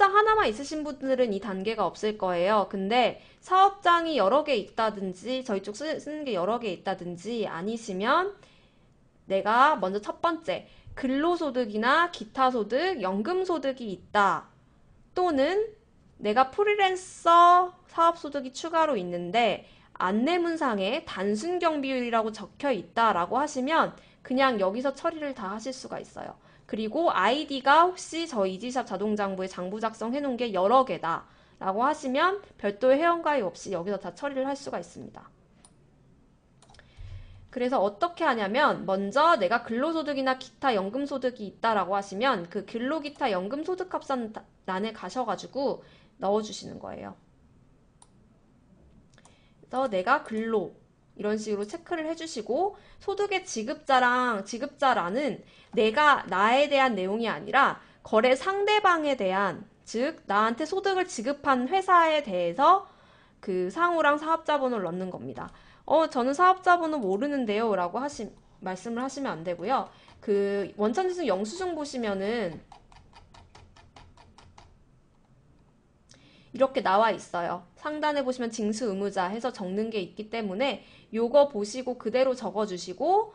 사업장 하나만 있으신 분들은 이 단계가 없을 거예요. 근데 사업장이 여러 개 있다든지 저희 쪽 쓰는 게 여러 개 있다든지 아니시면 내가 먼저 첫 번째 근로소득이나 기타소득, 연금소득이 있다. 또는 내가 프리랜서 사업소득이 추가로 있는데 안내문상에 단순 경비율이라고 적혀 있다라고 하시면 그냥 여기서 처리를 다 하실 수가 있어요. 그리고 아이디가 혹시 저 이지샵 자동장부에 장부 작성해 놓은 게 여러 개다 라고 하시면 별도의 회원가입 없이 여기서 다 처리를 할 수가 있습니다. 그래서 어떻게 하냐면 먼저 내가 근로소득이나 기타 연금소득이 있다라고 하시면 그 근로기타 연금소득 합산란에 가셔가지고 넣어주시는 거예요. 그래서 내가 근로 이런 식으로 체크를 해주시고 소득의 지급자란은 내가 나에 대한 내용이 아니라 거래 상대방에 대한 즉 나한테 소득을 지급한 회사에 대해서 그 상호랑 사업자 번호를 넣는 겁니다. 저는 사업자 번호 모르는데요 라고 말씀을 하시면 안 되고요. 그 원천징수 영수증 보시면은 이렇게 나와 있어요. 상단에 보시면 징수 의무자 해서 적는 게 있기 때문에 요거 보시고 그대로 적어주시고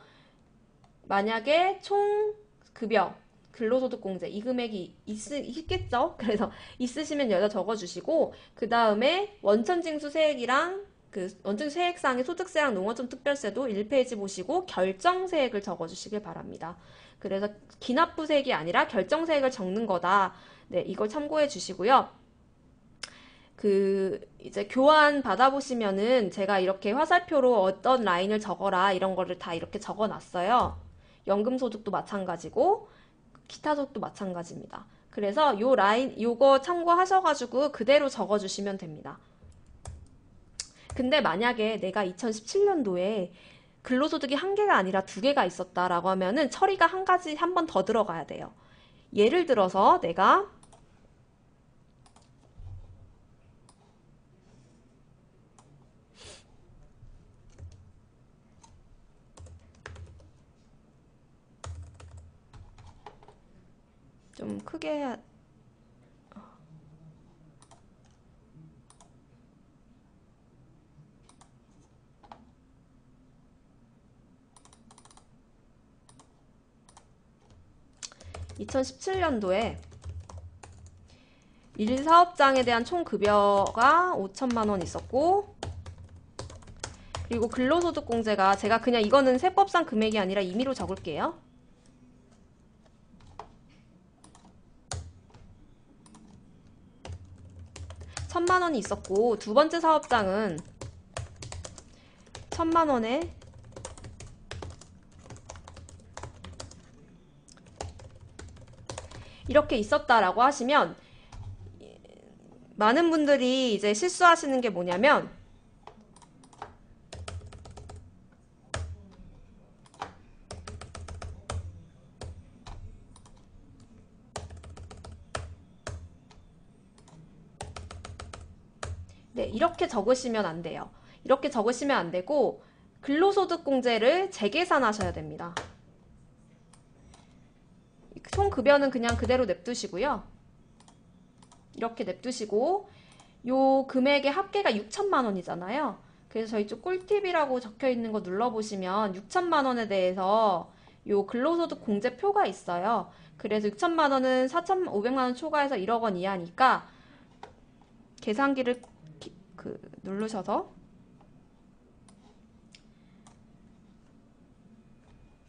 만약에 총 급여 근로소득공제 이 금액이 있겠죠? 그래서 있으시면 여기다 적어주시고 그 다음에 원천징수세액이랑 그 원천징수세액상의 소득세랑 농어촌 특별세도 1페이지 보시고 결정세액을 적어주시길 바랍니다. 그래서 기납부세액이 아니라 결정세액을 적는 거다. 네, 이걸 참고해 주시고요. 이제 교환 받아보시면은 제가 이렇게 화살표로 어떤 라인을 적어라 이런 거를 다 이렇게 적어 놨어요. 연금소득도 마찬가지고 기타 소득도 마찬가지입니다. 그래서 요 라인 요거 참고하셔가지고 그대로 적어주시면 됩니다. 근데 만약에 내가 2017년도에 근로소득이 한 개가 아니라 두 개가 있었다라고 하면은 처리가 한 번 더 들어가야 돼요. 예를 들어서 내가 좀 크게 해야 2017년도에 1사업장에 대한 총 급여가 5천만 원 있었고 그리고 근로소득공제가 제가 그냥 이거는 세법상 금액이 아니라 임의로 적을게요. 1,000만 원이 있었고 두 번째 사업장은 1,000만 원에 이렇게 있었다라고 하시면 많은 분들이 이제 실수하시는 게 뭐냐면 네, 이렇게 적으시면 안 돼요. 이렇게 적으시면 안 되고 근로소득공제를 재계산하셔야 됩니다. 총 급여는 그냥 그대로 냅두시고요. 이렇게 냅두시고 요 금액의 합계가 6천만 원이잖아요. 그래서 저희 쪽 꿀팁이라고 적혀 있는 거 눌러보시면 6천만 원에 대해서 요 근로소득 공제표가 있어요. 그래서 6천만 원은 4,500만 원 초과해서 1억 원 이하니까 계산기를 누르셔서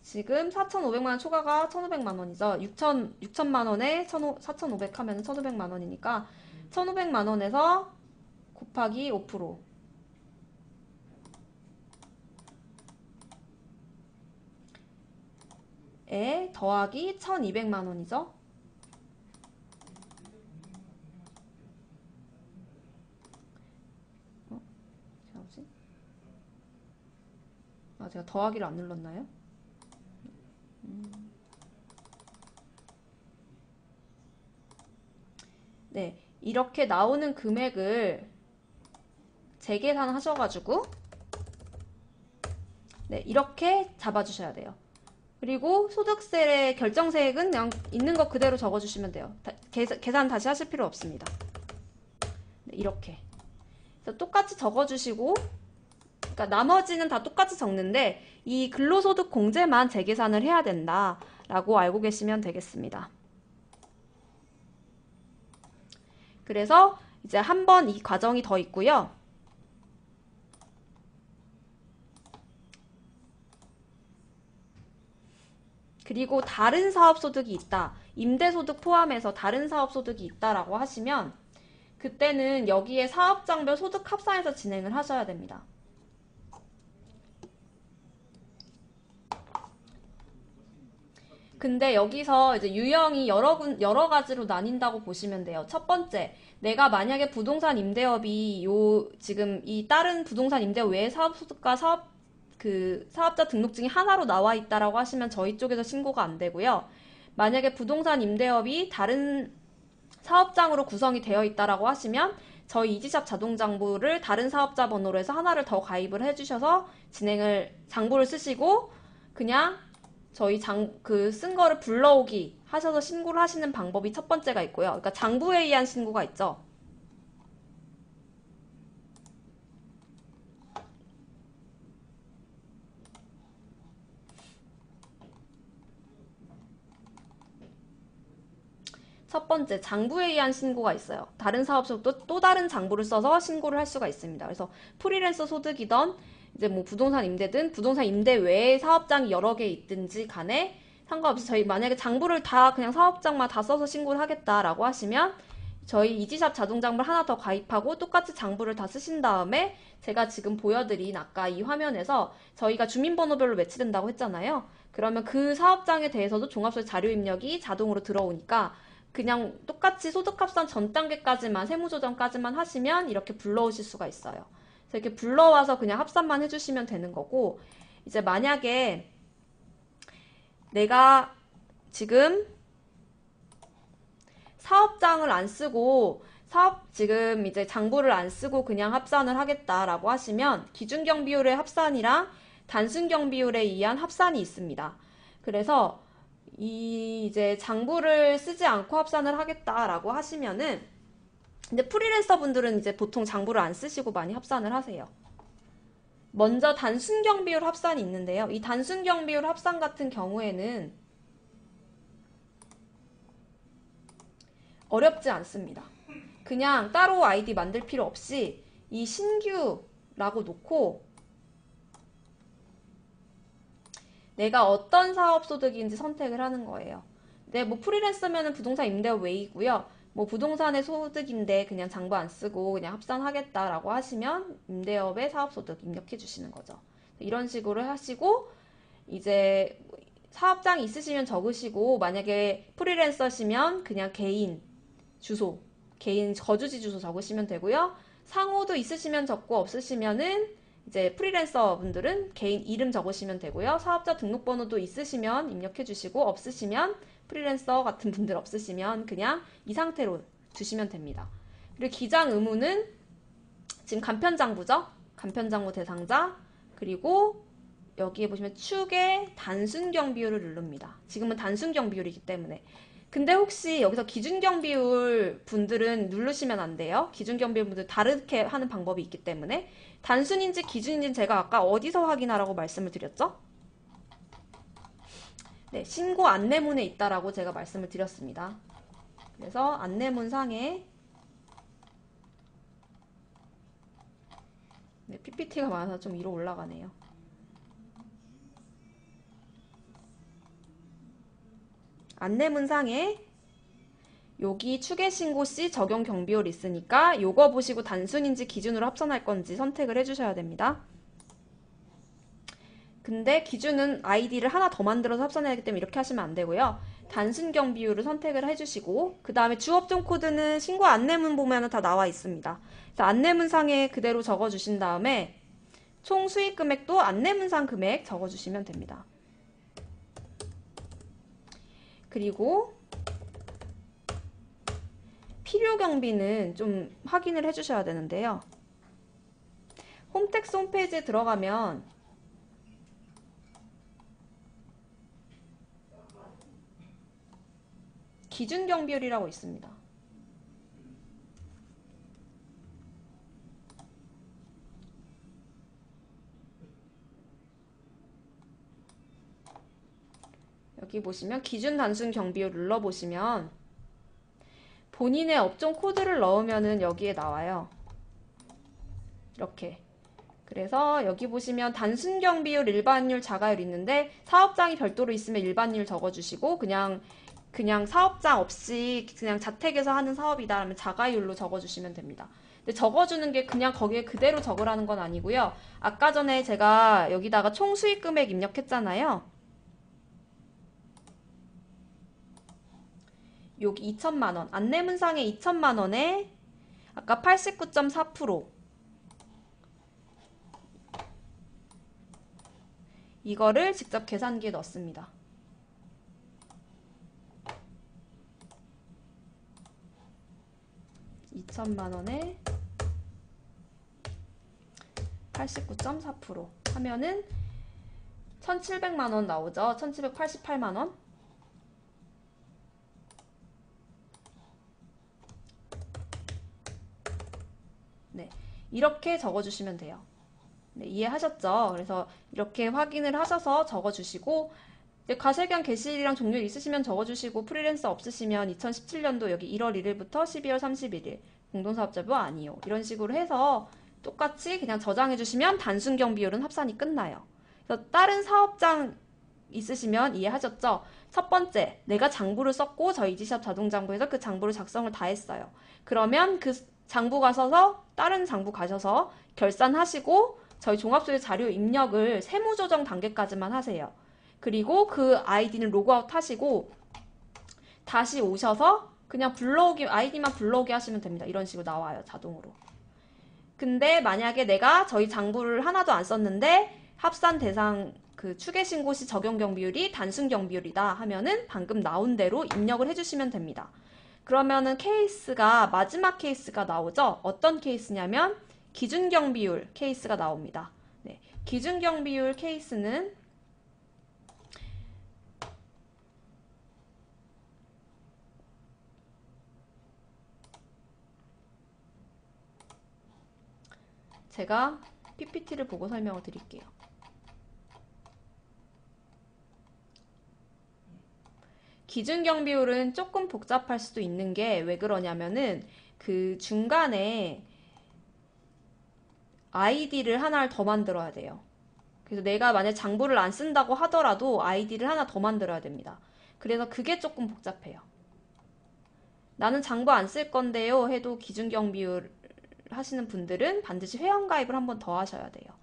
지금 4,500만 원 초과가 1,500만 원이죠. 6천만 원에 4,500 하면 1,500만 원이니까 1,500만 원에서 곱하기 5%. 에 더하기 1,200만 원이죠. 제가 더하기를 안 눌렀나요? 네, 이렇게 나오는 금액을 재계산하셔가지고 네, 이렇게 잡아주셔야 돼요. 그리고 소득세의 결정세액은 그냥 있는 거 그대로 적어주시면 돼요. 계산 다시 하실 필요 없습니다. 네, 이렇게. 그래서 똑같이 적어주시고, 그러니까 나머지는 다 똑같이 적는데 이 근로소득 공제만 재계산을 해야 된다라고 알고 계시면 되겠습니다. 그래서 이제 한 번 이 과정이 더 있고요. 그리고 다른 사업소득이 있다. 임대소득 포함해서 다른 사업소득이 있다라고 하시면 그때는 여기에 사업장별 소득 합산해서 진행을 하셔야 됩니다. 근데 여기서 이제 유형이 여러 가지로 나뉜다고 보시면 돼요. 첫 번째, 내가 만약에 부동산 임대업이 지금 이 다른 부동산 임대업 외에 사업소득과 사업자 등록증이 하나로 나와 있다라고 하시면 저희 쪽에서 신고가 안 되고요. 만약에 부동산 임대업이 다른 사업장으로 구성이 되어 있다라고 하시면 저희 이지샵 자동장부를 다른 사업자 번호로 해서 하나를 더 가입을 해주셔서 장부를 쓰시고 그냥 저희 쓴 거를 불러오기 하셔서 신고를 하시는 방법이 첫 번째가 있고요. 그러니까 장부에 의한 신고가 있죠. 첫 번째, 장부에 의한 신고가 있어요. 다른 사업소도 또 다른 장부를 써서 신고를 할 수가 있습니다. 그래서 프리랜서 소득이던 이제 뭐 부동산 임대든 부동산 임대 외에 사업장이 여러 개 있든지 간에 상관없이 저희 만약에 장부를 다 그냥 사업장만 다 써서 신고를 하겠다라고 하시면 저희 이지샵 자동장부를 하나 더 가입하고 똑같이 장부를 다 쓰신 다음에 제가 지금 보여드린 아까 이 화면에서 저희가 주민번호별로 매치된다고 했잖아요. 그러면 그 사업장에 대해서도 종합소득 자료 입력이 자동으로 들어오니까 그냥 똑같이 소득합산 전 단계까지만 세무조정까지만 하시면 이렇게 불러오실 수가 있어요. 그래서 이렇게 불러와서 그냥 합산만 해주시면 되는 거고 이제 만약에 내가 지금 사업장을 안 쓰고 지금 이제 장부를 안 쓰고 그냥 합산을 하겠다라고 하시면 기준경비율의 합산이랑 단순경비율에 의한 합산이 있습니다. 그래서 이제 장부를 쓰지 않고 합산을 하겠다라고 하시면은 근데 프리랜서 분들은 이제 보통 장부를 안 쓰시고 많이 합산을 하세요. 먼저 단순경비율 합산이 있는데요. 이 단순경비율 합산 같은 경우에는 어렵지 않습니다. 그냥 따로 아이디 만들 필요 없이 이 신규라고 놓고 내가 어떤 사업소득인지 선택을 하는 거예요. 네, 뭐 프리랜서면은 부동산 임대업 외이고요. 뭐 부동산의 소득인데 그냥 장부 안 쓰고 그냥 합산하겠다라고 하시면 임대업의 사업소득 입력해 주시는 거죠. 이런 식으로 하시고 이제 사업장이 있으시면 적으시고 만약에 프리랜서시면 그냥 개인 주소, 개인 거주지 주소 적으시면 되고요. 상호도 있으시면 적고 없으시면은 이제 프리랜서 분들은 개인 이름 적으시면 되고요. 사업자 등록번호도 있으시면 입력해 주시고 없으시면 프리랜서 같은 분들 없으시면 그냥 이 상태로 두시면 됩니다. 그리고 기장 의무는 지금 간편장부죠? 간편장부 대상자 그리고 여기에 보시면 축의 단순경비율을 누릅니다. 지금은 단순경비율이기 때문에 근데 혹시 여기서 기준경비율 분들은 누르시면 안 돼요. 기준경비율 분들 다르게 하는 방법이 있기 때문에 단순인지 기준인지 제가 아까 어디서 확인하라고 말씀을 드렸죠? 네, 신고 안내문에 있다라고 제가 말씀을 드렸습니다. 그래서 안내문 상에 네, PPT가 많아서 좀 위로 올라가네요. 안내문상에 여기 추계신고 시 적용 경비율 있으니까 요거 보시고 단순인지 기준으로 합산할 건지 선택을 해주셔야 됩니다. 근데 기준은 아이디를 하나 더 만들어서 합산해야 하기 때문에 이렇게 하시면 안 되고요. 단순 경비율을 선택을 해주시고 그 다음에 주업종 코드는 신고 안내문 보면 다 나와 있습니다. 그래서 안내문상에 그대로 적어주신 다음에 총 수익 금액도 안내문상 금액 적어주시면 됩니다. 그리고 필요 경비는 좀 확인을 해주셔야 되는데요. 홈택스 홈페이지에 들어가면 기준경비율이라고 있습니다. 여기 보시면 기준 단순 경비율 눌러보시면 본인의 업종 코드를 넣으면은 여기에 나와요. 이렇게. 그래서 여기 보시면 단순 경비율, 일반율, 자가율 있는데 사업장이 별도로 있으면 일반율 적어주시고 그냥 사업장 없이 그냥 자택에서 하는 사업이다 하면 자가율로 적어주시면 됩니다. 근데 적어주는 게 그냥 거기에 그대로 적으라는 건 아니고요. 아까 전에 제가 여기다가 총 수익 금액 입력했잖아요. 여기 2천만원, 안내문상에 2천만원에 아까 89.4% 이거를 직접 계산기에 넣습니다. (2천만원에) 89.4% 하면은 1,700만원 나오죠. 1,788만원. 네, 이렇게 적어주시면 돼요. 네, 이해하셨죠? 그래서 이렇게 확인을 하셔서 적어주시고 가세경 게시일이랑 종료일 있으시면 적어주시고 프리랜서 없으시면 2017년도 여기 1월 1일부터 12월 31일 공동사업자부 아니요 이런 식으로 해서 똑같이 그냥 저장해주시면 단순 경비율은 합산이 끝나요. 그래서 다른 사업장 있으시면 이해하셨죠? 첫 번째, 내가 장부를 썼고 저희 이지샵 자동장부에서 그 장부를 작성을 다 했어요. 그러면 그 장부 가셔서 다른 장부 가셔서 결산하시고 저희 종합소득 자료 입력을 세무조정 단계까지만 하세요. 그리고 그 아이디는 로그아웃 하시고 다시 오셔서 그냥 불러오기, 아이디만 불러오게 하시면 됩니다. 이런 식으로 나와요, 자동으로. 근데 만약에 내가 저희 장부를 하나도 안 썼는데 합산 대상 그 추계신고 시 적용 경비율이 단순 경비율이다 하면은 방금 나온 대로 입력을 해주시면 됩니다. 그러면은 케이스가 마지막 케이스가 나오죠. 어떤 케이스냐면 기준 경비율 케이스가 나옵니다. 네, 기준 경비율 케이스는 제가 PPT를 보고 설명을 드릴게요. 기준 경비율은 조금 복잡할 수도 있는 게 왜 그러냐면은 그 중간에 아이디를 하나를 더 만들어야 돼요. 그래서 내가 만약 장부를 안 쓴다고 하더라도 아이디를 하나 더 만들어야 됩니다. 그래서 그게 조금 복잡해요. 나는 장부 안 쓸 건데요 해도 기준 경비율 하시는 분들은 반드시 회원가입을 한 번 더 하셔야 돼요.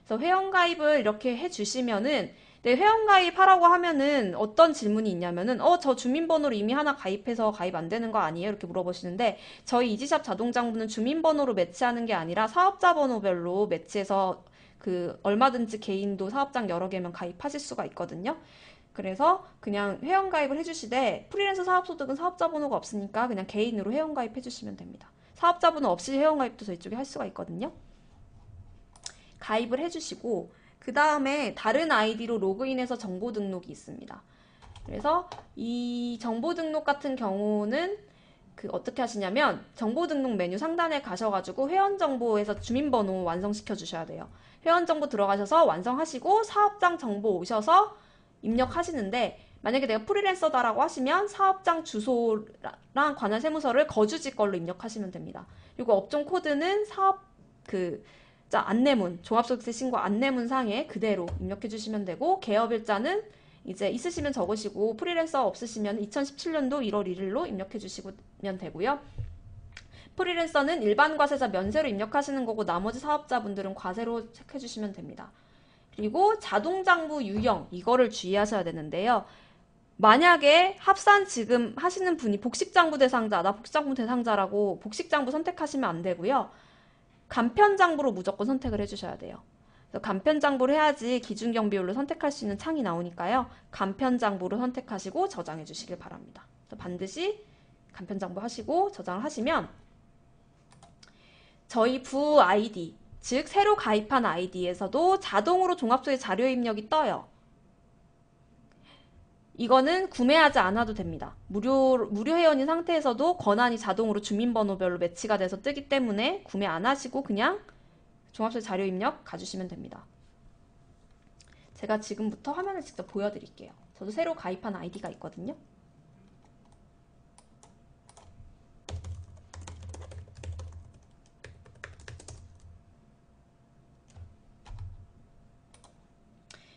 그래서 회원가입을 이렇게 해주시면은 네, 회원가입 하라고 하면은 어떤 질문이 있냐면은 저 주민번호로 이미 하나 가입해서 가입 안 되는 거 아니에요? 이렇게 물어보시는데 저희 이지샵 자동장부는 주민번호로 매치하는 게 아니라 사업자 번호별로 매치해서 그 얼마든지 개인도 사업장 여러 개면 가입하실 수가 있거든요. 그래서 그냥 회원가입을 해주시되 프리랜서 사업소득은 사업자 번호가 없으니까 그냥 개인으로 회원가입 해주시면 됩니다. 사업자 번호 없이 회원가입도 저희 쪽에 할 수가 있거든요. 가입을 해주시고 그 다음에 다른 아이디로 로그인해서 정보 등록이 있습니다. 그래서 이 정보 등록 같은 경우는 그 어떻게 하시냐면 정보 등록 메뉴 상단에 가셔가지고 회원 정보에서 주민번호 완성시켜 주셔야 돼요. 회원 정보 들어가셔서 완성하시고 사업장 정보 오셔서 입력하시는데 만약에 내가 프리랜서다라고 하시면 사업장 주소랑 관할 세무서를 거주지 걸로 입력하시면 됩니다. 그리고 업종 코드는 사업 안내문, 종합소득세 신고 안내문 상에 그대로 입력해 주시면 되고 개업일자는 이제 있으시면 적으시고 프리랜서 없으시면 2017년도 1월 1일로 입력해 주시면 되고요. 프리랜서는 일반 과세자 면세로 입력하시는 거고 나머지 사업자분들은 과세로 체크해 주시면 됩니다. 그리고 자동장부 유형 이거를 주의하셔야 되는데요. 만약에 합산 지금 하시는 분이 복식장부 대상자, 나 복식장부 대상자라고 복식장부 선택하시면 안 되고요. 간편장부로 무조건 선택을 해주셔야 돼요. 그래서 간편장부를 해야지 기준경비율로 선택할 수 있는 창이 나오니까요. 간편장부로 선택하시고 저장해 주시길 바랍니다. 그래서 반드시 간편장부 하시고 저장을 하시면 저희 부 아이디, 즉 새로 가입한 아이디에서도 자동으로 종합소득 자료 입력이 떠요. 이거는 구매하지 않아도 됩니다. 무료 회원인 상태에서도 권한이 자동으로 주민번호별로 매치가 돼서 뜨기 때문에 구매 안 하시고 그냥 종합소득 자료 입력 가주시면 됩니다. 제가 지금부터 화면을 직접 보여드릴게요. 저도 새로 가입한 아이디가 있거든요.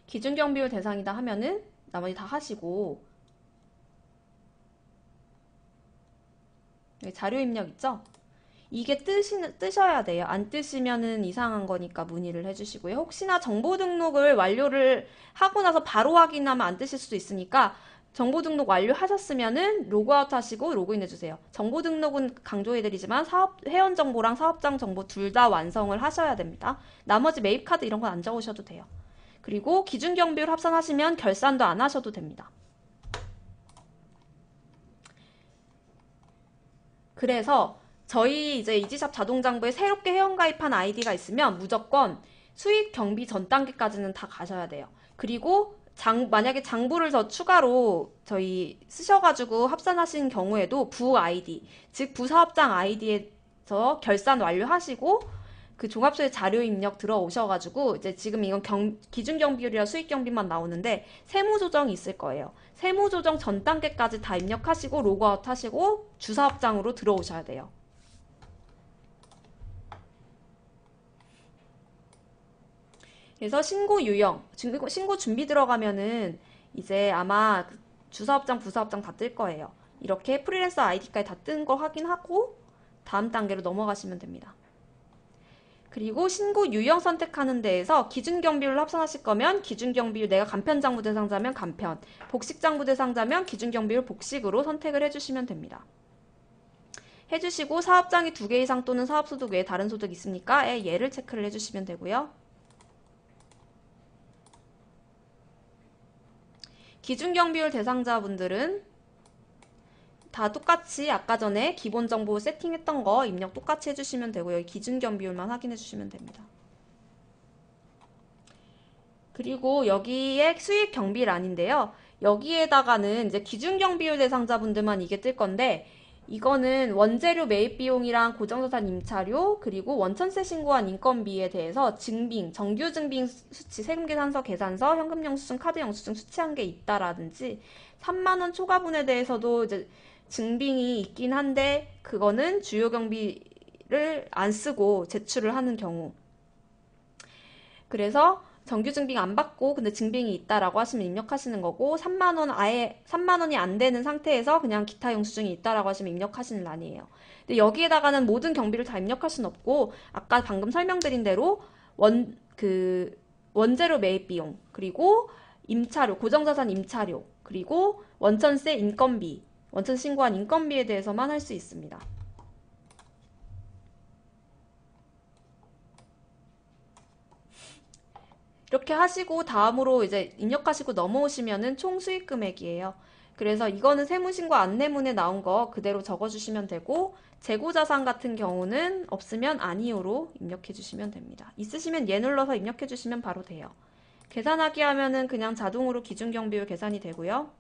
기준경비율 대상이다 하면은 나머지 다 하시고 여기 자료 입력 있죠? 이게 뜨셔야 돼요. 안 뜨시면은 이상한 거니까 문의를 해주시고요. 혹시나 정보 등록을 완료를 하고 나서 바로 확인하면 안 뜨실 수도 있으니까 정보 등록 완료하셨으면은 로그아웃 하시고 로그인 해주세요. 정보 등록은 강조해드리지만 회원 정보랑 사업장 정보 둘 다 완성을 하셔야 됩니다. 나머지 매입카드 이런 건 안 적으셔도 돼요. 그리고 기준경비율 합산하시면 결산도 안 하셔도 됩니다. 그래서 저희 이제 이지샵 자동장부에 새롭게 회원가입한 아이디가 있으면 무조건 수익 경비 전 단계까지는 다 가셔야 돼요. 그리고 만약에 장부를 더 추가로 저희 쓰셔가지고 합산하신 경우에도 부 아이디, 즉 부사업장 아이디에서 결산 완료하시고 그 종합소득 자료 입력 들어오셔가지고 이제 지금 이건 기준경비율이라 수익경비만 나오는데 세무조정이 있을 거예요. 세무조정 전 단계까지 다 입력하시고 로그아웃 하시고 주사업장으로 들어오셔야 돼요. 그래서 신고 유형, 신고 준비 들어가면은 이제 아마 주사업장, 부사업장 다 뜰 거예요. 이렇게 프리랜서 아이디까지 다 뜬 거 확인하고 다음 단계로 넘어가시면 됩니다. 그리고 신고 유형 선택하는 데에서 기준경비율을 합산하실 거면 기준경비율, 내가 간편장부 대상자면 간편, 복식장부 대상자면 기준경비율 복식으로 선택을 해주시면 됩니다. 해주시고 사업장이 2개 이상 또는 사업소득 외에 다른 소득 있습니까? 얘를 체크를 해주시면 되고요. 기준경비율 대상자분들은 다 똑같이 아까 전에 기본정보 세팅했던 거 입력 똑같이 해주시면 되고요. 여기 기준경비율만 확인해 주시면 됩니다. 그리고 여기에 수익경비란인데요. 여기에다가는 이제 기준경비율 대상자분들만 이게 뜰 건데 이거는 원재료 매입 비용이랑 고정자산 임차료 그리고 원천세 신고한 인건비에 대해서 증빙, 정규 증빙 수치, 세금계산서, 계산서, 현금영수증, 카드영수증 수치한 게 있다라든지 3만 원 초과분에 대해서도 이제 증빙이 있긴 한데 그거는 주요 경비를 안 쓰고 제출을 하는 경우. 그래서 정규 증빙 안 받고 근데 증빙이 있다라고 하시면 입력하시는 거고 3만 원 아예 3만 원이 안 되는 상태에서 그냥 기타 영수증이 있다라고 하시면 입력하시는 란이에요. 근데 여기에다가는 모든 경비를 다 입력할 수는 없고 아까 방금 설명드린 대로 원재료 매입 비용 그리고 임차료, 고정자산 임차료 그리고 원천세 인건비, 원천 신고한 인건비에 대해서만 할 수 있습니다. 이렇게 하시고 다음으로 이제 입력하시고 넘어오시면은 총 수익 금액이에요. 그래서 이거는 세무신고 안내문에 나온 거 그대로 적어주시면 되고 재고자산 같은 경우는 없으면 아니오로 입력해 주시면 됩니다. 있으시면 얘 눌러서 입력해 주시면 바로 돼요. 계산하기 하면은 그냥 자동으로 기준경비율 계산이 되고요.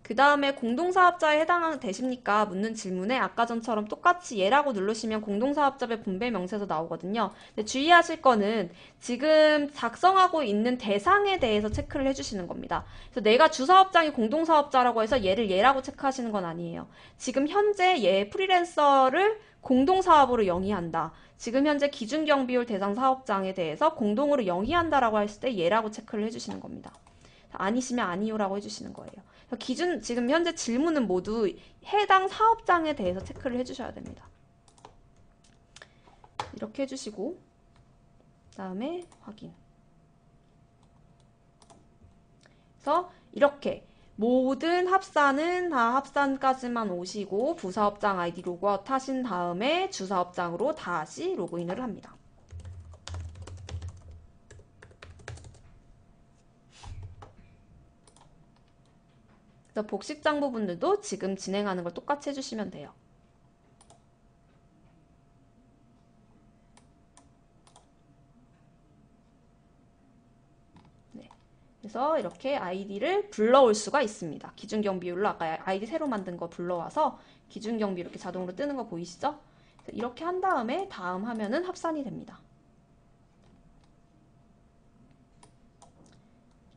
그 다음에 공동사업자에 해당되십니까? 묻는 질문에 아까 전처럼 똑같이 얘라고 누르시면 공동사업자별 분배 명세서 나오거든요. 근데 주의하실 거는 지금 작성하고 있는 대상에 대해서 체크를 해주시는 겁니다. 그래서 내가 주사업장이 공동사업자라고 해서 얘라고 체크하시는 건 아니에요. 지금 현재 얘 프리랜서를 공동사업으로 영위한다. 지금 현재 기준경비율 대상 사업장에 대해서 공동으로 영위한다라고 했을 때 얘라고 체크를 해주시는 겁니다. 아니시면 아니요라고 해주시는 거예요. 지금 현재 질문은 모두 해당 사업장에 대해서 체크를 해주셔야 됩니다. 이렇게 해주시고 그다음에 확인. 그래서 이렇게 모든 합산은 다 합산까지만 오시고 부사업장 아이디 로그아웃 하신 다음에 주사업장으로 다시 로그인을 합니다. 그래서 복식장 부분들도 지금 진행하는 걸 똑같이 해주시면 돼요. 네. 그래서 이렇게 아이디를 불러올 수가 있습니다. 기준경비율로 아까 아이디 새로 만든 거 불러와서 기준경비 이렇게 자동으로 뜨는 거 보이시죠? 이렇게 한 다음에 다음 하면은 합산이 됩니다.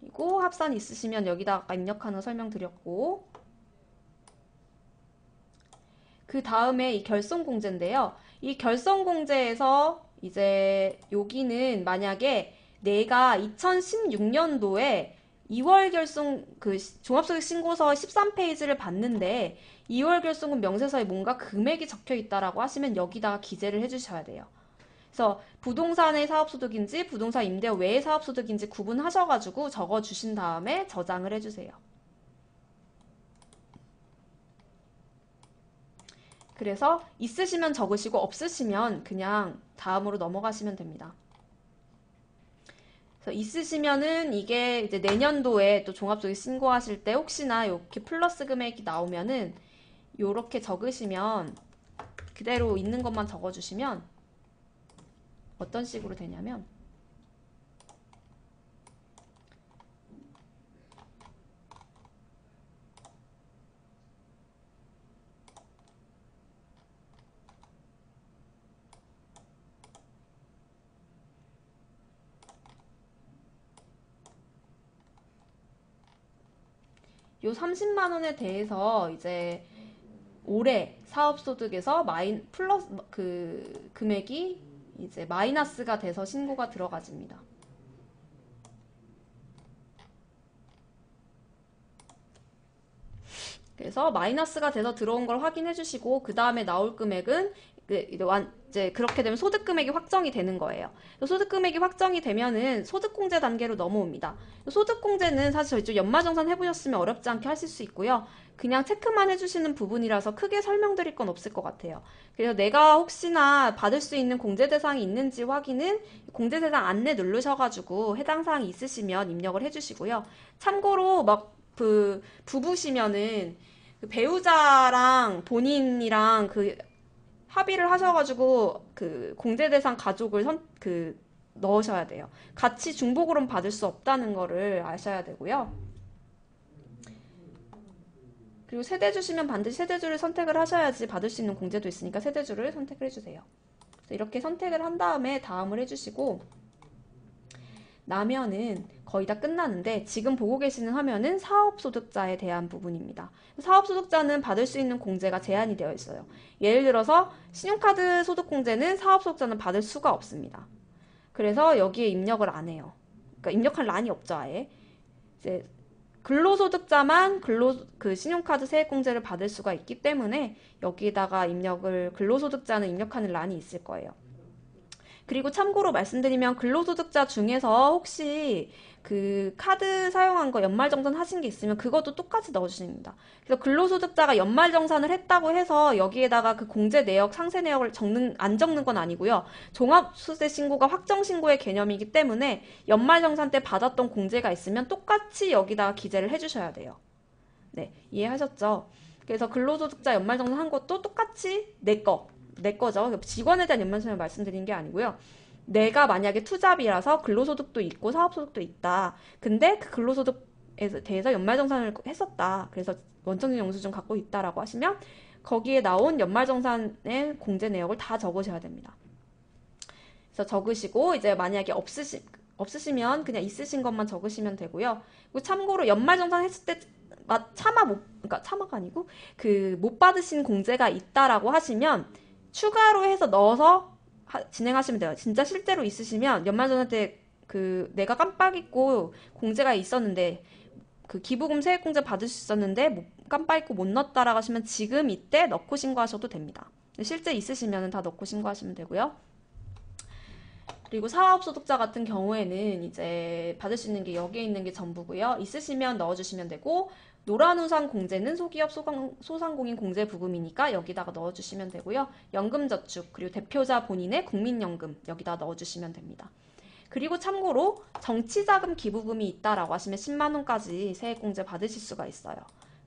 그리고 합산 있으시면 여기다 아까 입력하는 거 설명드렸고, 그 다음에 이 결손공제인데요. 이 결손공제에서 이제 여기는 만약에 내가 2016년도에 2월 결손 그 종합소득신고서 13페이지를 봤는데 2월 결손금 명세서에 뭔가 금액이 적혀 있다라고 하시면 여기다가 기재를 해주셔야 돼요. 그래서 부동산의 사업소득인지 부동산 임대 외의 사업소득인지 구분하셔가지고 적어주신 다음에 저장을 해주세요. 그래서 있으시면 적으시고 없으시면 그냥 다음으로 넘어가시면 됩니다. 그래서 있으시면은 이게 이제 내년도에 또 종합소득 신고하실 때 혹시나 이렇게 플러스 금액이 나오면은 요렇게 적으시면 그대로 있는 것만 적어주시면 어떤 식으로 되냐면 요 30만 원에 대해서 이제 올해 사업소득에서 플러스 그 금액이 이제 마이너스가 돼서 신고가 들어가집니다. 그래서 마이너스가 돼서 들어온 걸 확인해 주시고 그 다음에 나올 금액은 이제 그렇게 되면 소득 금액이 확정이 되는 거예요. 소득 금액이 확정이 되면은 소득공제 단계로 넘어옵니다. 소득공제는 사실 저희 쪽 연말정산 해보셨으면 어렵지 않게 하실 수 있고요. 그냥 체크만 해주시는 부분이라서 크게 설명드릴 건 없을 것 같아요. 그래서 내가 혹시나 받을 수 있는 공제 대상이 있는지 확인은 공제 대상 안내 누르셔가지고 해당 사항이 있으시면 입력을 해주시고요. 참고로 막 부부시면은 그 배우자랑 본인이랑 그 합의를 하셔가지고 그 공제 대상 가족을 넣으셔야 돼요. 같이 중복으로는 받을 수 없다는 거를 아셔야 되고요. 그리고 세대주시면 반드시 세대주를 선택을 하셔야지 받을 수 있는 공제도 있으니까 세대주를 선택을 해주세요. 그래서 이렇게 선택을 한 다음에 다음을 해주시고 나면은 거의 다 끝나는데 지금 보고 계시는 화면은 사업소득자에 대한 부분입니다. 사업소득자는 받을 수 있는 공제가 제한이 되어 있어요. 예를 들어서 신용카드 소득공제는 사업소득자는 받을 수가 없습니다. 그래서 여기에 입력을 안 해요. 그러니까 입력할 란이 없죠, 아예. 이제 근로소득자만 신용카드 세액공제를 받을 수가 있기 때문에 여기에다가 근로소득자는 입력하는 란이 있을 거예요. 그리고 참고로 말씀드리면 근로소득자 중에서 혹시 그 카드 사용한 거 연말정산 하신 게 있으면 그것도 똑같이 넣어주십니다. 그래서 근로소득자가 연말정산을 했다고 해서 여기에다가 그 공제 내역, 상세 내역을 안 적는 건 아니고요. 종합소득세 신고가 확정신고의 개념이기 때문에 연말정산 때 받았던 공제가 있으면 똑같이 여기다가 기재를 해주셔야 돼요. 네, 이해하셨죠? 그래서 근로소득자 연말정산 한 것도 똑같이 내 거죠. 직원에 대한 연말정산을 말씀드린 게 아니고요. 내가 만약에 투잡이라서 근로소득도 있고 사업소득도 있다. 근데 그 근로소득에 대해서 연말정산을 했었다. 그래서 원천적 영수증 갖고 있다라고 하시면 거기에 나온 연말정산의 공제 내역을 다 적으셔야 됩니다. 그래서 적으시고 이제 만약에 없으시면 그냥 있으신 것만 적으시면 되고요. 그리고 참고로 연말정산 했을 때 차마가 아니고 못 받으신 공제가 있다라고 하시면 추가로 해서 넣어서 진행하시면 돼요. 진짜 실제로 있으시면 연말정산 때 내가 깜빡 잊고 공제가 있었는데 기부금 세액공제 받을 수 있었는데 깜빡 잊고 못 넣었다라고 하시면 지금 이때 넣고 신고하셔도 됩니다. 실제 있으시면 다 넣고 신고하시면 되고요. 그리고 사업소득자 같은 경우에는 이제 받을 수 있는 게 여기에 있는 게 전부고요. 있으시면 넣어주시면 되고 노란우산 공제는 소기업 소상공인 공제 부금이니까 여기다가 넣어주시면 되고요. 연금저축 그리고 대표자 본인의 국민연금 여기다 넣어주시면 됩니다. 그리고 참고로 정치자금 기부금이 있다라고 하시면 10만 원까지 세액공제 받으실 수가 있어요.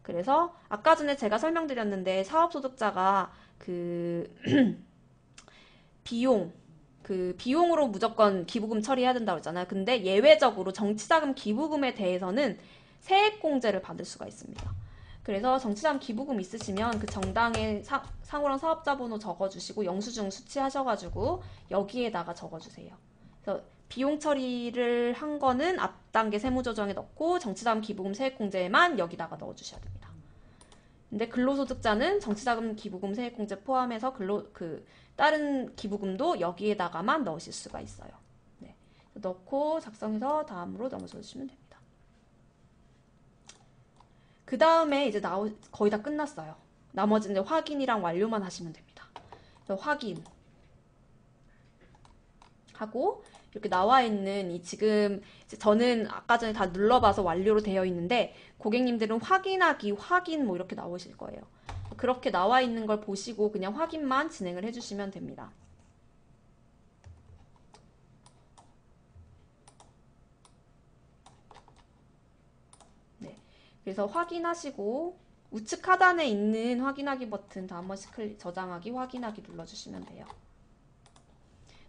그래서 아까 전에 제가 설명드렸는데 사업소득자가 비용 그 비용으로 무조건 기부금 처리해야 된다고 했잖아요. 근데 예외적으로 정치자금 기부금에 대해서는 세액공제를 받을 수가 있습니다. 그래서 정치자금 기부금 있으시면 그 정당의 상호랑 사업자번호 적어주시고 영수증 수취하셔가지고 여기에다가 적어주세요. 그래서 비용 처리를 한 거는 앞단계 세무조정에 넣고 정치자금 기부금 세액공제만 여기다가 넣어주셔야 됩니다. 근데 근로소득자는 정치자금 기부금 세액공제 포함해서 다른 기부금도 여기에다가만 넣으실 수가 있어요. 네. 넣고 작성해서 다음으로 넘어져 주시면 됩니다. 그 다음에 이제 거의 다 끝났어요. 나머지는 확인이랑 완료만 하시면 됩니다. 확인 하고 이렇게 나와 있는 이 지금 저는 아까 전에 다 눌러봐서 완료로 되어 있는데 고객님들은 확인하기, 확인 뭐 이렇게 나오실 거예요. 그렇게 나와 있는 걸 보시고 그냥 확인만 진행을 해주시면 됩니다. 네, 그래서 확인하시고 우측 하단에 있는 확인하기 버튼 다 한 번씩 저장하기, 확인하기 눌러주시면 돼요.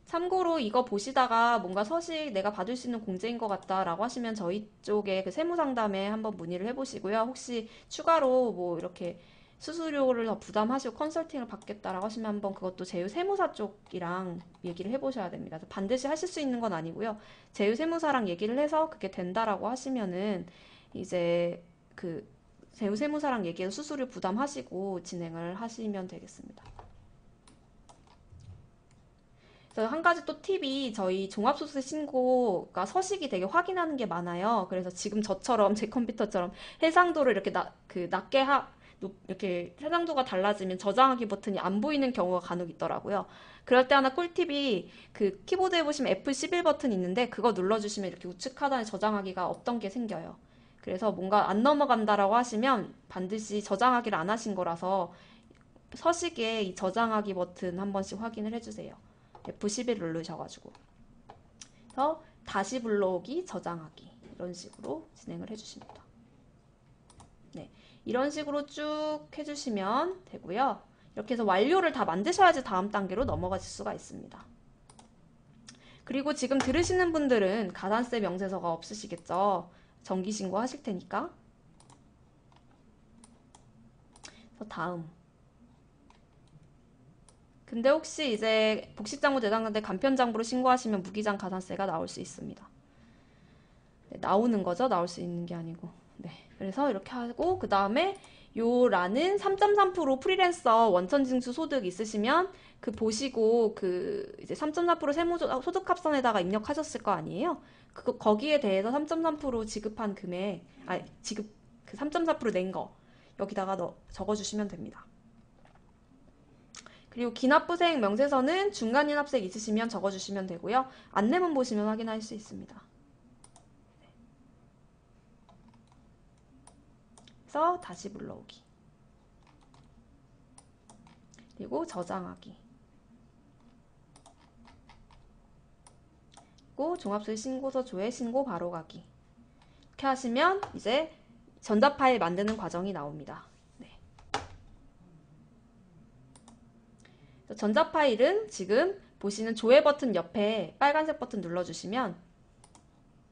참고로 이거 보시다가 뭔가 서식 내가 받을 수 있는 공제인 것 같다 라고 하시면 저희 쪽에 그 세무상담에 한번 문의를 해보시고요. 혹시 추가로 뭐 이렇게 수수료를 더 부담하시고 컨설팅을 받겠다라고 하시면 한번 그것도 제휴세무사 쪽이랑 얘기를 해보셔야 됩니다. 반드시 하실 수 있는 건 아니고요. 제휴세무사랑 얘기를 해서 그게 된다라고 하시면은 이제 그 제휴세무사랑 얘기해서 수수료 부담하시고 진행을 하시면 되겠습니다. 한 가지 또 팁이 저희 종합소득세 신고가 서식이 되게 확인하는 게 많아요. 그래서 지금 저처럼 제 컴퓨터처럼 해상도를 이렇게 낮게 이렇게 해상도가 달라지면 저장하기 버튼이 안 보이는 경우가 간혹 있더라고요. 그럴 때 하나 꿀팁이 그 키보드에 보시면 F11 버튼 있는데 그거 눌러주시면 이렇게 우측 하단에 저장하기가 없던 게 생겨요. 그래서 뭔가 안 넘어간다라고 하시면 반드시 저장하기를 안 하신 거라서 서식에 이 저장하기 버튼 한 번씩 확인을 해주세요. F11 누르셔가지고 그래서 다시 불러오기, 저장하기 이런 식으로 진행을 해주십니다. 네, 이런 식으로 쭉 해주시면 되고요. 이렇게 해서 완료를 다 만드셔야지 다음 단계로 넘어가실 수가 있습니다. 그리고 지금 들으시는 분들은 가산세 명세서가 없으시겠죠? 정기신고 하실 테니까. 그래서 다음. 근데 혹시 이제 복식장부 대상자인데 간편장부로 신고하시면 무기장 가산세가 나올 수 있습니다. 네, 나오는 거죠. 나올 수 있는 게 아니고. 네, 그래서 이렇게 하고 그 다음에 요 란은 3.3% 프리랜서 원천징수 소득 있으시면 그 보시고 그 이제 3.4% 소득합산에다가 입력하셨을 거 아니에요? 거기에 대해서 3.3% 지급한 금액, 그 3.4%낸 거 여기다가 적어주시면 됩니다. 그리고 기납부생 명세서는 중간인합세 있으시면 적어주시면 되고요. 안내문 보시면 확인할 수 있습니다. 그래서 다시 불러오기. 그리고 저장하기. 그리고 종합소득 신고서 조회 신고 바로 가기. 이렇게 하시면 이제 전자파일 만드는 과정이 나옵니다. 전자파일은 지금 보시는 조회 버튼 옆에 빨간색 버튼 눌러주시면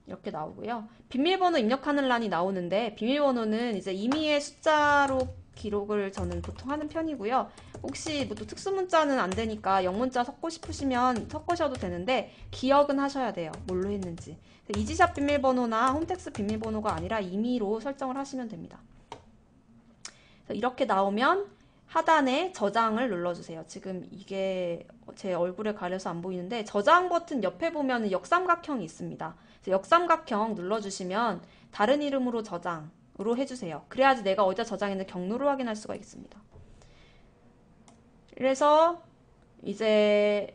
이렇게 나오고요. 비밀번호 입력하는 란이 나오는데 비밀번호는 이제 임의의 숫자로 기록을 저는 보통 하는 편이고요. 혹시 뭐 또 특수문자는 안 되니까 영문자 섞고 싶으시면 섞으셔도 되는데 기억은 하셔야 돼요. 뭘로 했는지. 이지샵 비밀번호나 홈택스 비밀번호가 아니라 임의로 설정을 하시면 됩니다. 이렇게 나오면 하단에 저장을 눌러주세요. 지금 이게 제 얼굴에 가려서 안 보이는데 저장 버튼 옆에 보면 역삼각형이 있습니다. 역삼각형 눌러주시면 다른 이름으로 저장으로 해주세요. 그래야지 내가 어디다 저장했는지 경로를 확인할 수가 있습니다. 그래서 이제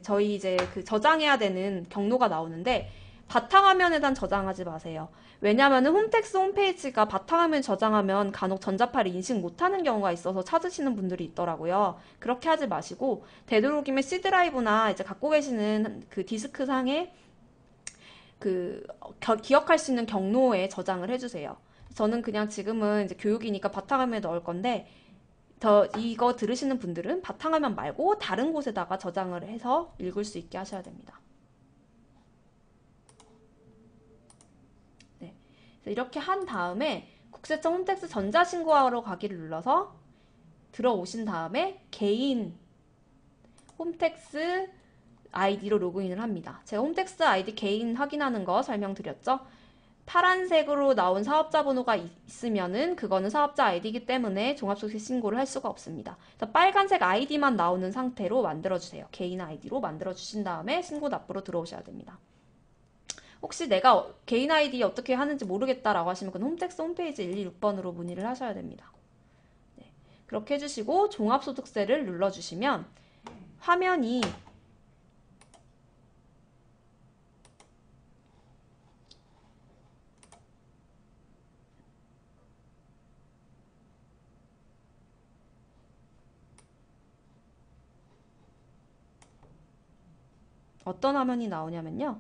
저희 그 저장해야 되는 경로가 나오는데 바탕화면에단 저장하지 마세요. 왜냐면은 홈택스 홈페이지가 바탕화면 저장하면 간혹 전자파일을 인식 못하는 경우가 있어서 찾으시는 분들이 있더라고요. 그렇게 하지 마시고 되도록이면 C 드라이브나 이제 갖고 계시는 그 디스크 상에 기억할 수 있는 경로에 저장을 해주세요. 저는 그냥 지금은 이제 교육이니까 바탕화면에 넣을 건데 이거 들으시는 분들은 바탕화면 말고 다른 곳에다가 저장을 해서 읽을 수 있게 하셔야 됩니다. 네. 이렇게 한 다음에 국세청 홈택스 전자신고하러 가기를 눌러서 들어오신 다음에 개인 홈택스 아이디로 로그인을 합니다. 제가 홈택스 아이디 개인 확인하는 거 설명드렸죠? 파란색으로 나온 사업자 번호가 있으면은 그거는 사업자 아이디이기 때문에 종합소득세 신고를 할 수가 없습니다. 그래서 빨간색 아이디만 나오는 상태로 만들어주세요. 개인 아이디로 만들어주신 다음에 신고 납부로 들어오셔야 됩니다. 혹시 내가 개인 아이디 어떻게 하는지 모르겠다라고 하시면 그건 홈택스 홈페이지 126번으로 문의를 하셔야 됩니다. 네, 그렇게 해주시고 종합소득세를 눌러주시면 화면이 어떤 화면이 나오냐면요.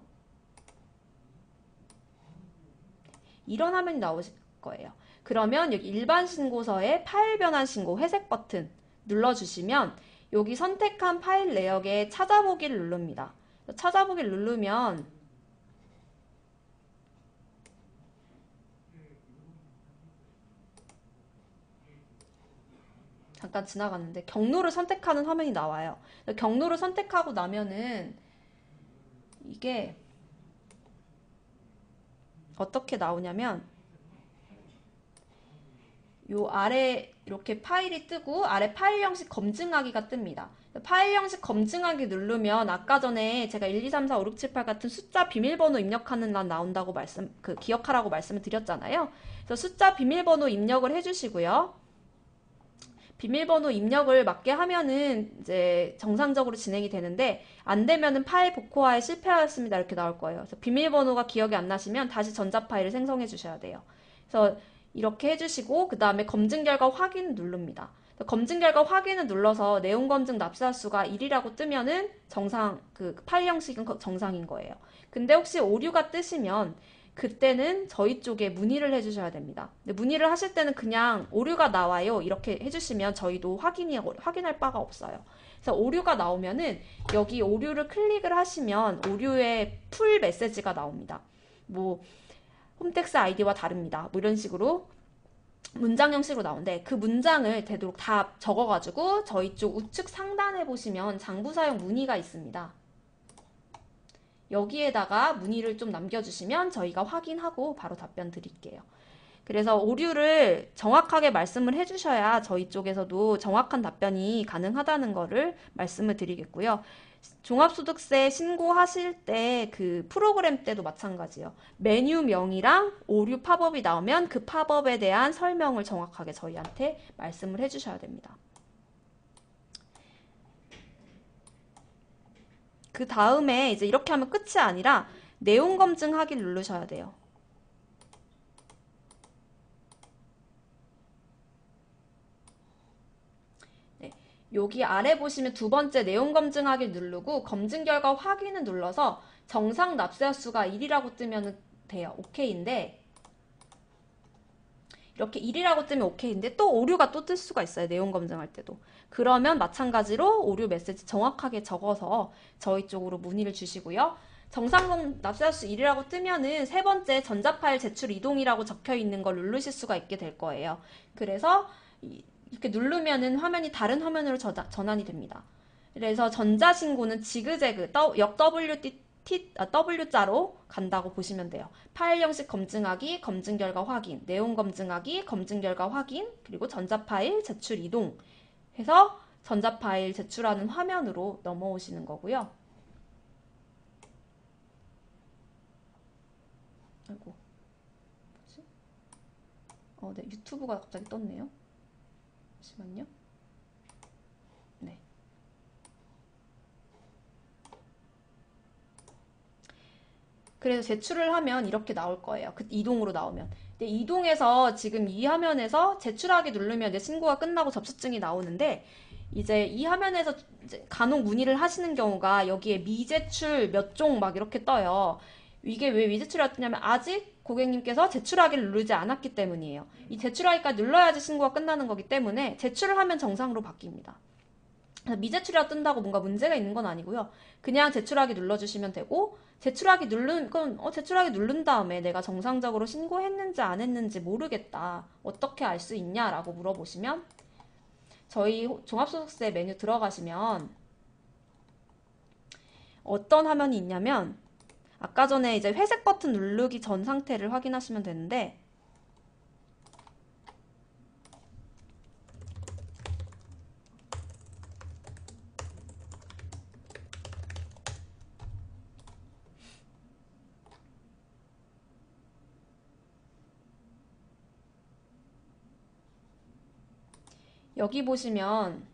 이런 화면이 나오실 거예요. 그러면 여기 일반 신고서에 파일 변환 신고 회색 버튼 눌러주시면 여기 선택한 파일 내역에 찾아보기를 누릅니다. 찾아보기를 누르면 잠깐 지나갔는데 경로를 선택하는 화면이 나와요. 경로를 선택하고 나면은 이게 어떻게 나오냐면 요 아래 이렇게 파일이 뜨고 아래 파일 형식 검증하기가 뜹니다. 파일 형식 검증하기 누르면 아까 전에 제가 1, 2, 3, 4, 5, 6, 7, 8 같은 숫자 비밀번호 입력하는 란 나온다고 기억하라고 말씀을 드렸잖아요. 그래서 숫자 비밀번호 입력을 해주시고요. 비밀번호 입력을 맞게 하면은 이제 정상적으로 진행이 되는데 안 되면은 파일 복호화에 실패하였습니다 이렇게 나올 거예요. 그래서 비밀번호가 기억이 안 나시면 다시 전자 파일을 생성해 주셔야 돼요. 그래서 이렇게 해주시고 그 다음에 검증 결과 확인 누릅니다. 검증 결과 확인을 눌러서 내용 검증 납세할수가 1이라고 뜨면은 정상 그 파일 형식은 정상인 거예요. 근데 혹시 오류가 뜨시면 그때는 저희 쪽에 문의를 해주셔야 됩니다. 근데 문의를 하실 때는 그냥 오류가 나와요 이렇게 해주시면 저희도 확인할 바가 없어요. 그래서 오류가 나오면은 여기 오류를 클릭을 하시면 오류의 풀 메시지가 나옵니다. 뭐 홈택스 아이디와 다릅니다. 뭐 이런 식으로 문장 형식으로 나오는데 그 문장을 되도록 다 적어가지고 저희 쪽 우측 상단에 보시면 장부사용 문의가 있습니다. 여기에다가 문의를 좀 남겨주시면 저희가 확인하고 바로 답변 드릴게요. 그래서 오류를 정확하게 말씀을 해주셔야 저희 쪽에서도 정확한 답변이 가능하다는 거를 말씀을 드리겠고요. 종합소득세 신고하실 때 그 프로그램 때도 마찬가지예요. 메뉴명이랑 오류 팝업이 나오면 그 팝업에 대한 설명을 정확하게 저희한테 말씀을 해주셔야 됩니다. 그 다음에 이제 이렇게 하면 끝이 아니라 내용 검증하기 누르셔야 돼요. 네, 여기 아래 보시면 두 번째 내용 검증하기 누르고 검증 결과 확인을 눌러서 정상 납세수가 1이라고 뜨면 돼요. 오케이인데 이렇게 1이라고 뜨면 오케이인데 또 오류가 또 뜰 수가 있어요. 내용 검증할 때도. 그러면 마찬가지로 오류 메시지 정확하게 적어서 저희 쪽으로 문의를 주시고요. 정상 납세수 1이라고 뜨면은 세 번째 전자 파일 제출 이동이라고 적혀 있는 걸 누르실 수가 있게 될 거예요. 그래서 이렇게 누르면은 화면이 다른 화면으로 전환이 됩니다. 그래서 전자신고는 지그재그 역 W자로 간다고 보시면 돼요. 파일 형식 검증하기, 검증 결과 확인, 내용 검증하기, 검증 결과 확인, 그리고 전자 파일 제출 이동 해서 전자 파일 제출하는 화면으로 넘어오시는 거고요. 아이고, 뭐지? 네, 유튜브가 갑자기 떴네요. 잠시만요. 네. 그래서 제출을 하면 이렇게 나올 거예요. 그 이동으로 나오면. 근데 이동해서 지금 이 화면에서 제출하기 누르면 이제 신고가 끝나고 접수증이 나오는데 이제 이 화면에서 이제 간혹 문의를 하시는 경우가 여기에 미제출 몇 종 막 이렇게 떠요. 이게 왜 미제출이 뜨냐면 아직 고객님께서 제출하기를 누르지 않았기 때문이에요. 이 제출하기까지 눌러야지 신고가 끝나는 거기 때문에 제출을 하면 정상으로 바뀝니다. 미제출이라 뜬다고 뭔가 문제가 있는 건 아니고요. 그냥 제출하기 눌러주시면 되고, 제출하기 누른 다음에 내가 정상적으로 신고했는지 안 했는지 모르겠다. 어떻게 알 수 있냐라고 물어보시면, 저희 종합소득세 메뉴 들어가시면 어떤 화면이 있냐면, 아까 전에 이제 회색 버튼 누르기 전 상태를 확인하시면 되는데, 여기 보시면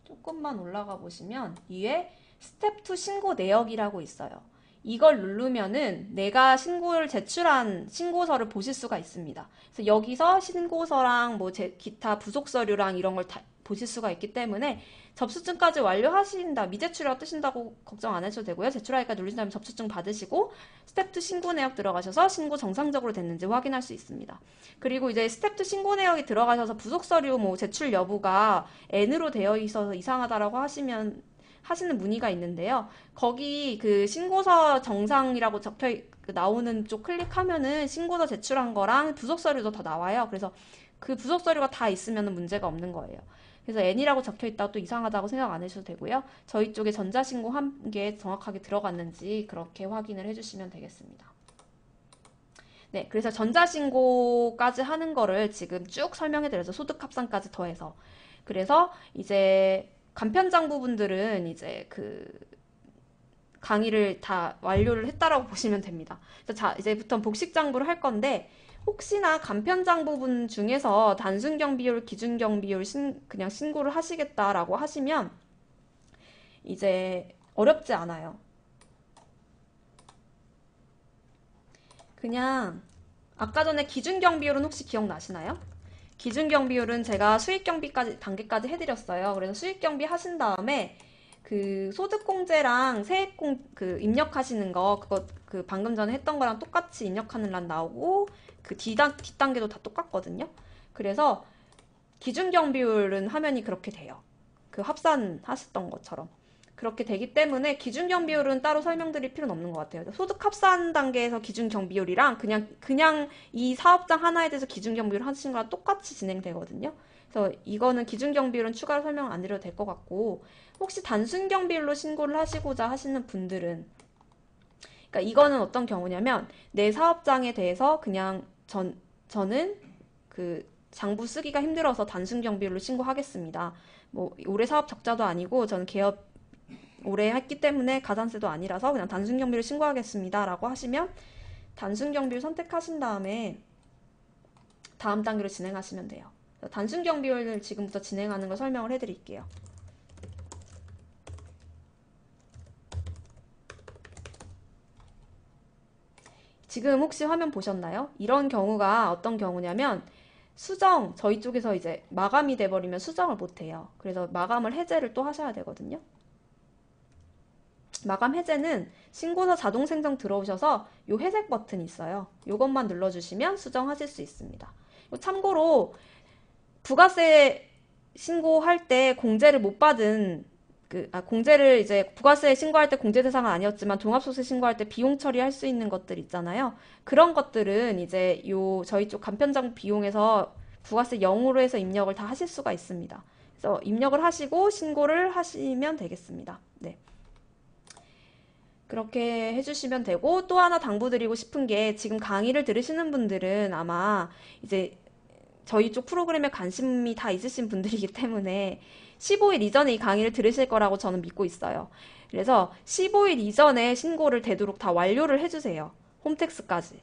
조금만 올라가 보시면 위에 스텝 2 신고 내역이라고 있어요. 이걸 누르면은 내가 신고를 제출한 신고서를 보실 수가 있습니다. 그래서 여기서 신고서랑 뭐 기타 부속 서류랑 이런 걸 다 보실 수가 있기 때문에 접수증까지 완료하신다, 미제출이라고 뜨신다고 걱정 안 하셔도 되고요. 제출하기까지 누르신 다음에 접수증 받으시고 스텝 2 신고 내역 들어가셔서 신고 정상적으로 됐는지 확인할 수 있습니다. 그리고 이제 스텝 2 신고 내역이 들어가셔서 부속 서류 뭐 제출 여부가 N으로 되어 있어서 이상하다라고 하시는 문의가 있는데요. 거기 그 신고서 정상이라고 적혀 나오는 쪽 클릭하면은 신고서 제출한 거랑 부속 서류도 다 나와요. 그래서 그 부속 서류가 다 있으면 문제가 없는 거예요. 그래서 N이라고 적혀 있다고 또 이상하다고 생각 안 해주셔도 되고요. 저희 쪽에 전자신고 한 게 정확하게 들어갔는지 그렇게 확인을 해주시면 되겠습니다. 네, 그래서 전자신고까지 하는 거를 지금 쭉 설명해 드려서 소득합산까지 더해서. 그래서 이제 간편장 부분들은 이제 그 강의를 다 완료를 했다라고 보시면 됩니다. 자, 이제부터 복식장부를 할 건데, 혹시나 간편장 부분 중에서 단순경 비율, 기준경 비율 그냥 신고를 하시겠다라고 하시면 이제 어렵지 않아요. 그냥 아까 전에 기준경 비율은 혹시 기억나시나요? 기준경 비율은 제가 수익경비까지 단계까지 해드렸어요. 그래서 수익경비 하신 다음에 그 소득공제랑 세액공 입력하시는 거 그거 그 방금 전에 했던 거랑 똑같이 입력하는 란 나오고 그 뒷단계도 다 똑같거든요. 그래서 기준경 비율은 화면이 그렇게 돼요. 그 합산하셨던 것처럼. 그렇게 되기 때문에 기준경 비율은 따로 설명드릴 필요는 없는 것 같아요. 소득 합산 단계에서 기준경 비율이랑 그냥 이 사업장 하나에 대해서 기준경 비율 하신 거랑 똑같이 진행되거든요. 그래서 이거는 기준경 비율은 추가로 설명 안 드려도 될 것 같고, 혹시 단순경 비율로 신고를 하시고자 하시는 분들은, 그러니까 이거는 어떤 경우냐면 내 사업장에 대해서 그냥 저는 그 장부 쓰기가 힘들어서 단순경 비율로 신고하겠습니다. 뭐 올해 사업 적자도 아니고 저는 개업 오래 했기 때문에 가산세도 아니라서 그냥 단순경비를 신고하겠습니다 라고 하시면 단순경비를 선택하신 다음에 다음 단계로 진행하시면 돼요. 단순경비를 지금부터 진행하는 걸 설명을 해드릴게요. 지금 혹시 화면 보셨나요? 이런 경우가 어떤 경우냐면 저희 쪽에서 이제 마감이 돼버리면 수정을 못해요. 그래서 마감을 해제를 또 하셔야 되거든요. 마감 해제는 신고서 자동 생성 들어오셔서 요 회색 버튼이 있어요. 요것만 눌러주시면 수정하실 수 있습니다. 참고로 부가세 신고할 때 공제를 못 받은 공제를 이제 부가세 신고할 때 공제 대상은 아니었지만 종합소득세 신고할 때 비용 처리할 수 있는 것들 있잖아요. 그런 것들은 이제 저희 쪽 간편장 비용에서 부가세 0으로 해서 입력을 다 하실 수가 있습니다. 그래서 입력을 하시고 신고를 하시면 되겠습니다. 네. 그렇게 해주시면 되고, 또 하나 당부드리고 싶은 게, 지금 강의를 들으시는 분들은 아마 이제 저희 쪽 프로그램에 관심이 다 있으신 분들이기 때문에 15일 이전에 이 강의를 들으실 거라고 저는 믿고 있어요. 그래서 15일 이전에 신고를 되도록 다 완료를 해주세요. 홈택스까지.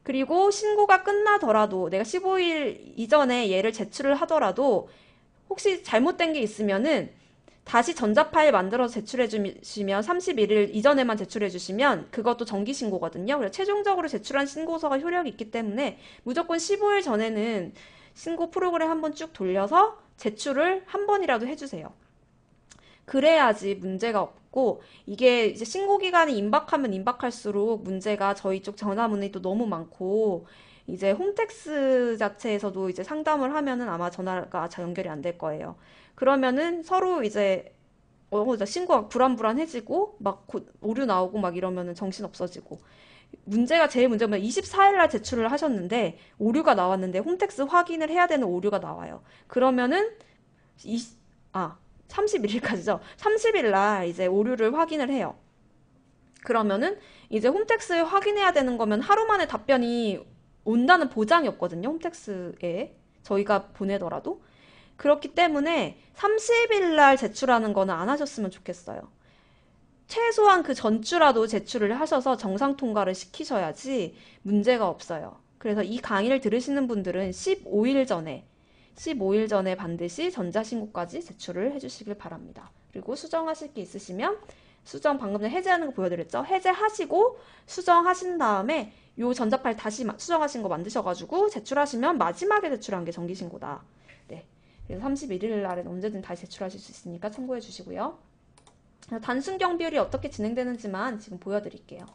그리고 신고가 끝나더라도 내가 15일 이전에 얘를 제출을 하더라도 혹시 잘못된 게 있으면은 다시 전자 파일 만들어서 제출해 주시면 31일 이전에만 제출해 주시면 그것도 정기 신고거든요. 그래서 최종적으로 제출한 신고서가 효력이 있기 때문에 무조건 15일 전에는 신고 프로그램 한번 쭉 돌려서 제출을 한 번이라도 해주세요. 그래야지 문제가 없고, 이게 이제 신고 기간이 임박하면 임박할수록 문제가 저희 쪽 전화 문의도 너무 많고, 이제 홈택스 자체에서도 이제 상담을 하면은 아마 전화가 잘 연결이 안 될 거예요. 그러면은 서로 이제 이제 신고가 불안불안해지고 막 오류 나오고 막 이러면은 정신 없어지고, 제일 문제가 24일 날 제출을 하셨는데 오류가 나왔는데 홈택스 확인을 해야 되는 오류가 나와요. 그러면은 이, 31일까지죠. 30일 날 이제 오류를 확인을 해요. 그러면은 이제 홈택스 확인해야 되는 거면 하루 만에 답변이 온다는 보장이 없거든요. 홈택스에 저희가 보내더라도. 그렇기 때문에 30일 날 제출하는 거는 안 하셨으면 좋겠어요. 최소한 그 전주라도 제출을 하셔서 정상 통과를 시키셔야지 문제가 없어요. 그래서 이 강의를 들으시는 분들은 15일 전에 반드시 전자신고까지 제출을 해주시길 바랍니다. 그리고 수정하실 게 있으시면 수정 방금 전에 해제하는 거 보여드렸죠? 해제하시고 수정하신 다음에 요 전자파일 다시 수정하신 거 만드셔가지고 제출하시면 마지막에 제출한 게 정기신고다. 네. 그래서 31일 날엔 언제든 다시 제출하실 수 있으니까 참고해 주시고요. 단순경 비율이 어떻게 진행되는지만 지금 보여드릴게요.